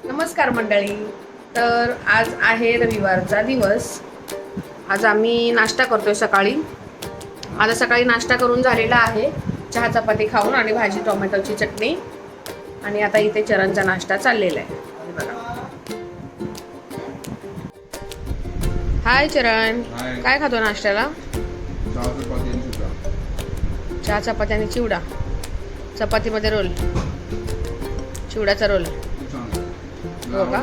नमस्कार मंडळी. तर आज आहे रविवारचा दिवस. आज आम्ही नाश्ता करतोय सकाळी. आता सकाळी नाश्ता करून झालेला आहे, चहा चपाती खाऊन आणि भाजी टोमॅटोची चटणी. आणि आता इथे चरणचा नाश्ता चाललेला आहे. बघा. हाय चरण, काय खातो नाश्त्याला? चहा चपाती आणि चिवडा. चपातीमध्ये रोल, चिवड्याचा रोल. हो का?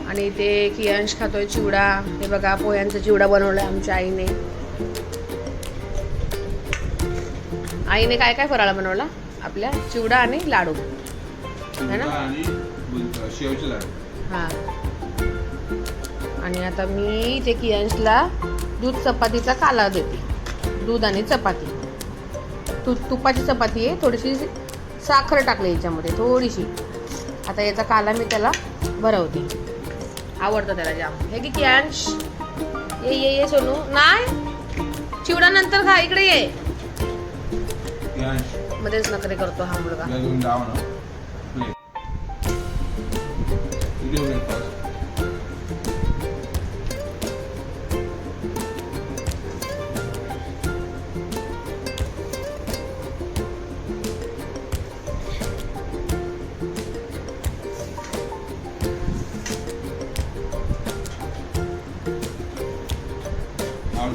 आणि ते कियांश खातोय चिवडा. हे बघा, पोह्यांचा चिवडा बनवलाय आमच्या आईने. आईने काय काय फराळ बनवला आपल्या? चिवडा आणि लाडू है ना? हा. आणि आता मी ते कियांशला दूध चपातीचा काला देते. दूध आणि चपाती, तुपाची चपाती आहे. थोडीशी साखर टाकली याच्यामध्ये, थोडीशी. आता याचा काला मी त्याला भरवते. आवडतं त्याला जाम. हे की कियांश, ये ये ये सोनू. नाही, चिवडा नंतर खा, इकडे ये. मध्येच नखरे करतो हा मुलगा.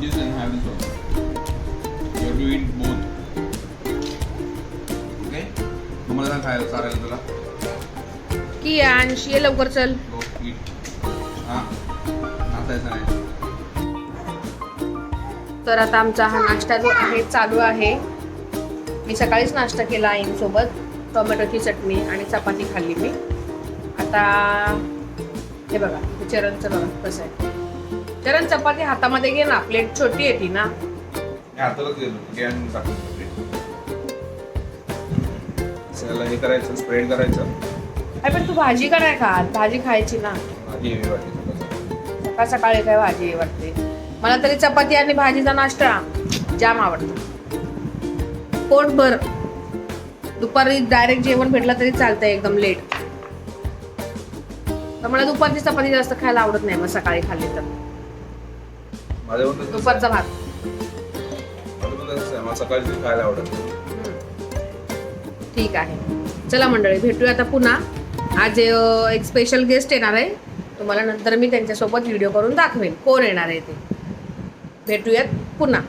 This and have this also. You have to eat both. Okay? तुम्हाला काय खायला चालेल तुला? कियांश, ये लवकर चल. Go eat. हा. नाचायचं नाही. तर आता आमचा हा नाश्ता जो आहे चालू आहे. मी सकाळीच नाश्ता केला आईंसोबत. टोमॅटोची चटणी आणि चपाती खाल्ली मी. आता हे बघा, चरणचं बघा कसं आहे. चरण, चपाती हातामध्ये घे ना, प्लेट छोटी आहे ती ना. हातालाच गेलो. गॅन टाकून चला हे करायचं, स्प्रेड करायचं. अरे पण तू भाजी का नाही खात? भाजी खायची ना. भाजी हेवी वाटते. सकाळ सकाळी काय भाजी वाटते? मला तरी चपाती आणि भाजीचा नाश्ता जाम आवडतो. पोटभर. दुपारी डायरेक्ट जेवण भेटलं तरी चालतंय एकदम लेट. तर मला दुपारची चपाती जास्त खायला आवडत नाही. मग सकाळी खाल्ली तर दुपारचा भात. सकाळी खायला आवडत. ठीक आहे, चला मंडळी, भेटूया आता पुन्हा. आज एक स्पेशल गेस्ट येणार आहे. तुम्हाला नंतर मी त्यांच्यासोबत व्हिडिओ करून दाखवेन कोण येणार आहे ते. भेटूयात पुन्हा.